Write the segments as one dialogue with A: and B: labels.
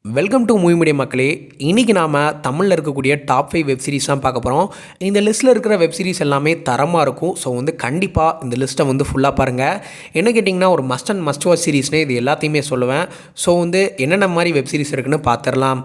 A: Welcome to movie media மக்களே. இன்றைக்கி நாம் தமிழில் இருக்கக்கூடிய டாப் 5 வெப் சீரிஸ் தான் பார்க்க போகிறோம். இந்த லிஸ்ட்டில் இருக்கிற வெப் சீரிஸ் எல்லாமே தரமாக இருக்கும். ஸோ கண்டிப்பாக இந்த லிஸ்ட்டை ஃபுல்லாக பாருங்கள். என்ன கேட்டிங்கன்னா ஒரு மஸ்ட் அண்ட் மஸ்ட் வாட்ச் சீரிஸ்னு இது எல்லாத்தையுமே சொல்லுவேன். ஸோ என்னென்ன மாதிரி வெப் சீரிஸ் இருக்குன்னு பார்த்துடலாம்.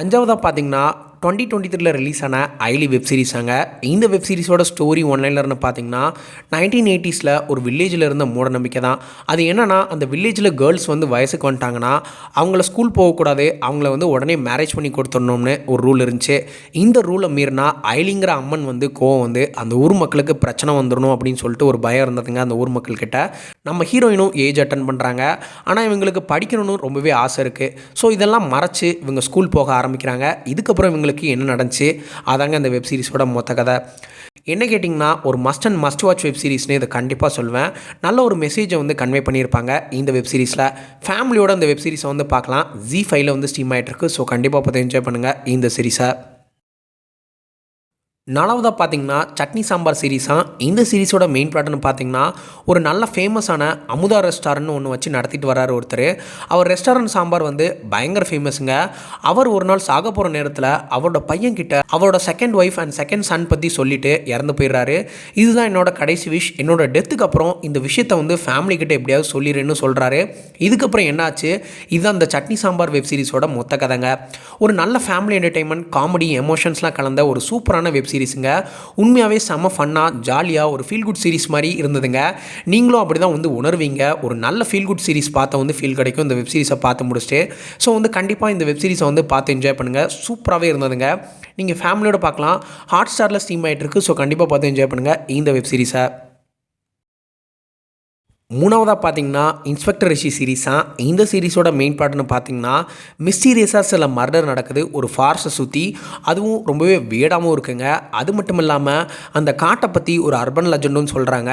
A: அஞ்சாவதாக பார்த்தீங்கன்னா 2023 ரிலீஸ் ஆன ஐலி வெப் சீரிஸாங்க. இந்த வெப் சீரிஸோட ஸ்டோரி ஒன்லைனர்னு பார்த்தீங்கன்னா 1980s ஒரு வில்லேஜில் இருந்த மூட நம்பிக்கை தான். அது என்னென்னா அந்த வில்லேஜில் கேர்ள்ஸ் வயசுக்கு வந்துட்டாங்கன்னா அவங்கள ஸ்கூல் போகக்கூடாது, அவங்கள உடனே மேரேஜ் பண்ணி கொடுத்துடணும்னு ஒரு ரூல் இருந்துச்சு. இந்த ரூலை மீறினா ஐலிங்கிற அம்மன் கோவம் அந்த ஊர் மக்களுக்கு பிரச்சனை வந்துடணும் அப்படின்னு சொல்லிட்டு ஒரு பயம் இருந்ததுங்க அந்த ஊர் மக்கள்கிட்ட. நம்ம ஹீரோயினும் ஏஜ் அட்டன் பண்ணுறாங்க, ஆனால் இவங்களுக்கு படிக்கணும்னு ரொம்பவே ஆசை இருக்குது. ஸோ இதெல்லாம் மறைச்சு இவங்க ஸ்கூல் போக ஆரம்பிக்கிறாங்க. இதுக்கப்புறம் இவங்களுக்கு என்ன நடந்துச்சு அதாங்க இந்த வெப் சீரிஸோட மொத்த கதை. என்ன கேட்டிங்கன்னா ஒரு must and must watch web சீரிஸ்னு இதை கண்டிப்பாக சொல்வேன். நல்ல ஒரு மெசேஜை கன்வே பண்ணியிருப்பாங்க இந்த வெப் சீரிஸில். ஃபேமிலியோட இந்த வெப் சீரிஸை பார்க்கலாம். ZEE5 ஸ்ட்ரீம் ஆகிட்டுருக்கு. ஸோ கண்டிப்பாக பார்த்து என்ஜாய் பண்ணுங்கள் இந்த சீரிஸை. நாலாவதாக பார்த்தீங்கன்னா சட்னி சாம்பார் சீரிஸாக. இந்த சீரிஸோட மெயின் பிளாட்னு பார்த்தீங்கன்னா ஒரு நல்ல ஃபேமஸான அமுதா ரெஸ்டாரண்ட்னு ஒன்று வச்சு நடத்திட்டு வர்றாரு ஒருத்தர். அவர் ரெஸ்டாரண்ட் சாம்பார் பயங்கர ஃபேமஸுங்க. அவர் ஒரு நாள் சாக போகிற நேரத்தில் அவரோட பையன்கிட்ட அவரோட second wife and second son பற்றி சொல்லிவிட்டு இறந்து போயிடுறாரு. இதுதான் என்னோட கடைசி விஷ், என்னோட டெத்துக்கு அப்புறம் இந்த விஷயத்தை ஃபேமிலிக்கிட்ட எப்படியாவது சொல்லிடுறேன்னு சொல்கிறாரு. இதுக்கப்புறம் என்னாச்சு, இதுதான் அந்த சட்னி சாம்பார் வெப் சீரிஸோட மொத்த கதைங்க. ஒரு நல்ல ஃபேமிலி என்டர்டெயின்மெண்ட், காமெடி, எமோஷன்ஸ்லாம் கலந்த ஒரு சூப்பரான வெப் சீரிஸுங்க. உண்மையாகவே செம்ம ஃபன்னாக ஜாலியாக ஒரு ஃபீல் குட் சீரிஸ் மாதிரி இருந்ததுங்க. நீங்களும் அப்படி தான் உணர்வீங்க. ஒரு நல்ல ஃபீல் குட் சீரிஸ் பார்த்தா ஃபீல் கிடைக்கும் இந்த வெப் சீரிஸை பார்த்து முடிச்சுட்டு. ஸோ கண்டிப்பாக இந்த வெப் சீரிஸை பார்த்து என்ஜாய் பண்ணுங்கள். சூப்பராகவே இருந்ததுங்க. நீங்கள் ஃபேமிலியோட பார்க்கலாம். ஹாட் ஸ்டாரில் ஸ்ட்ரீம் ஆகிட்டு இருக்கு. ஸோ கண்டிப்பாக பார்த்து என்ஜாய் பண்ணுங்கள் இந்த வெப் சீரிஸை. மூணாவதாக பார்த்தீங்கன்னா இன்ஸ்பெக்டர் ரிஷி சீரிஸாக. இந்த சீரிஸோட மெயின் பார்ட்னு பார்த்தீங்கன்னா மிஸ்டீரியஸாக சில மர்டர் நடக்குது ஒரு ஃபாரஸ்ட்டை சுற்றி. அதுவும் ரொம்பவே வேடாகவும் இருக்குங்க. அது மட்டும் இல்லாமல் அந்த காட்டை பற்றி ஒரு அர்பன் லெஜெண்டுன்னு சொல்கிறாங்க.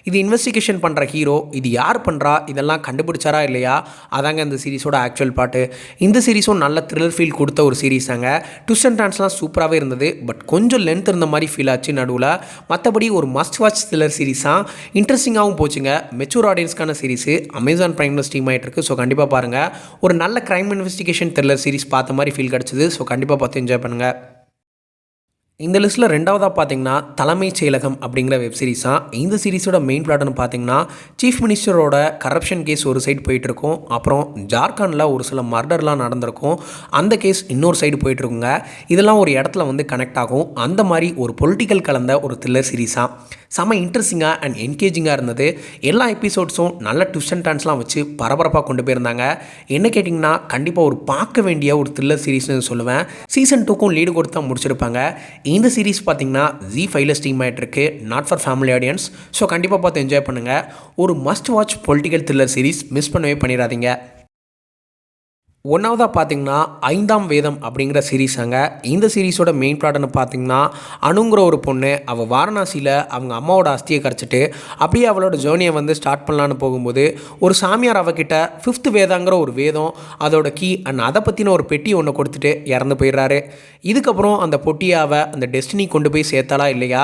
A: இது இன்வெஸ்டிகேஷன் பண்ணுற ஹீரோ இது யார் பண்ணுறா, இதெல்லாம் கண்டுபிடிச்சாரா இல்லையா, அதாங்க இந்த சீரிஸோட ஆக்சுவல் பாட்டு. இந்த சீரிஸும் நல்ல த்ரில்லர் ஃபீல் கொடுத்த ஒரு சீரிஸ் தாங்க. ட்விஸ்ட் அண்ட் டர்ன்ஸ்லாம் சூப்பராகவே இருந்தது. பட் கொஞ்சம் லென்த் இருந்த மாதிரி ஃபீல் ஆச்சு நடுவில். மற்றபடி ஒரு மஸ்ட் வாட்ச் த்ரில்லர் சீரிஸாக இன்ட்ரெஸ்டிங்காகவும் போச்சுங்க. மெச்சூர் ஆடியன்ஸ்க்கான சீரிஸு அமேசான் பிரைமில் ஸ்ட்ரீம் ஆகிட்டு இருக்கு. ஸோ கண்டிப்பாக பாருங்கள். ஒரு நல்ல கிரைம் இன்வெஸ்டிகேஷன் த்ரில்லர் சீரிஸ் பார்த்த மாதிரி ஃபீல் கிடச்சிது. ஸோ கண்டிப்பாக பார்த்து என்ஜாய் பண்ணுங்கள். இந்த லிஸ்ட்டில் ரெண்டாவதாக பார்த்தீங்கன்னா தலைமைச் செயலகம் அப்படிங்கிற வெப் சீரிஸாக. இந்த சீரிஸோட மெயின் பிளாட்னு பார்த்தீங்கன்னா சீஃப் மினிஸ்டரோட கரப்ஷன் கேஸ் ஒரு சைடு போயிட்டுருக்கும். அப்புறம் ஜார்க்கண்டில் ஒரு சில மர்டர்லாம் நடந்திருக்கும். அந்த கேஸ் இன்னொரு சைடு போயிட்டுருக்குங்க. இதெல்லாம் ஒரு இடத்துல கனெக்ட் ஆகும். அந்த மாதிரி ஒரு பொலிட்டிக்கல் கலந்த ஒரு த்ரில்லர் சீரிஸாக செம்ம இன்ட்ரெஸ்டிங்காக அண்ட் என்கேஜிங்காக இருந்தது. எல்லா எபிசோட்ஸும் நல்ல ட்விஸ்ட் அண்ட் டர்ன்ஸ்லாம் வச்சு பரபரப்பாக கொண்டு போயிருந்தாங்க. என்ன கேட்டிங்கன்னா கண்டிப்பாக ஒரு பார்க்க வேண்டிய ஒரு த்ரில்லர் சீரிஸ்னு சொல்லுவேன். சீசன் 2க்கும் லீடு கொடுத்து தான் முடிச்சிருப்பாங்க. இந்த சீரிஸ் பார்த்தீங்கன்னா ZEE5 ஸ்ட்ரீம் ஆகிட்டு இருக்கு. Not for family audience. So கண்டிப்பாக பார்த்து என்ஜாய் பண்ணுங்கள். ஒரு must watch political thriller series, miss பண்ணவே பண்ணிடாதீங்க. ஒன்றாவதாக பார்த்தீங்கன்னா ஐந்தாம் வேதம் அப்படிங்கிற சீரீஸாங்க. இந்த சீரீஸோட மெயின் பிளாட்னு பார்த்தீங்கன்னா அணுங்கிற ஒரு பொண்ணு அவள் வாரணாசியில் அவங்க அம்மாவோட அஸ்தியை கரைச்சிட்டு அப்படியே அவளோட ஜேர்னியை ஸ்டார்ட் பண்ணலான்னு போகும்போது ஒரு சாமியார் அவகிட்ட 5th வேதாங்கிற ஒரு வேதம், அதோட கீ அண்ட் அதை பற்றின ஒரு பெட்டி ஒன்று கொடுத்துட்டு இறந்து போயிடுறாரு. இதுக்கப்புறம் அந்த பொட்டியை அந்த டெஸ்டினி கொண்டு போய் சேர்த்தாலா இல்லையா,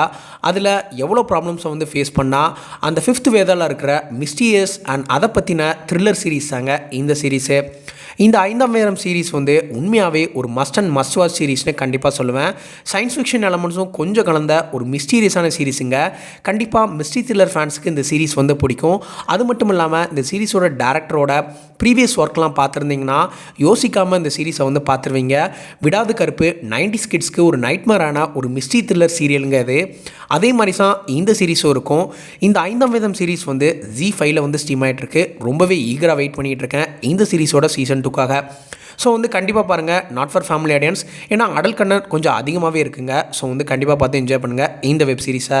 A: அதில் எவ்வளோ ப்ராப்ளம்ஸை ஃபேஸ் பண்ணால், அந்த 5th வேதாவில் இருக்கிற மிஸ்டீரியஸ் அண்ட் அதை பற்றின த்ரில்லர் சீரீஸ் தாங்க இந்த சீரீஸு. இந்த ஐந்தாம் வேதம் சீரிஸ் உண்மையாகவே ஒரு மஸ்ட் அண்ட் மஸ்ட் வாட்ச் சீரிஸ்னு கண்டிப்பாக சொல்லுவேன். சயின்ஸ் ஃபிக்ஷன் எலமெண்ட்ஸும் கொஞ்சம் கலந்த ஒரு மிஸ்டீரியஸான சீரிஸுங்க. கண்டிப்பாக மிஸ்ட்ரி த்ரில்லர் ஃபேன்ஸுக்கு இந்த சீரிஸ் பிடிக்கும். அது மட்டும் இல்லாமல் இந்த சீரிஸோட டேரக்டரோட ப்ரீவியஸ் ஒர்க்லாம் பார்த்துருந்தீங்கன்னா யோசிக்காமல் இந்த சீரிஸை பார்த்துருவீங்க. விடாது கருப்பு 90s கிட்ஸ்க்கு ஒரு நைட்மரான ஒரு மிஸ்ட்ரி த்ரில்லர் சீரியலுங்க அது. அதே மாதிரி தான் இந்த சீரிஸும் இருக்கும். இந்த ஐந்தாம் வேதம் சீரிஸ் ZEE5 ஸ்ட்ரீம் ஆகிட்டு இருக்கு. ரொம்பவே ஈகராக வெயிட் பண்ணிகிட்டு இருக்கேன் இந்த சீரிஸோட சீசன் 2க்காக. ஸோ கண்டிப்பாக பாருங்கள். நாட் ஃபார் ஃபேமிலி ஆடியன்ஸ், ஏன்னா அடல்ட் கண்டென்ட் கொஞ்சம் அதிகமாகவே இருக்குங்க. ஸோ கண்டிப்பாக பார்த்து என்ஜாய் பண்ணுங்கள் இந்த வெப் சீரிஸை.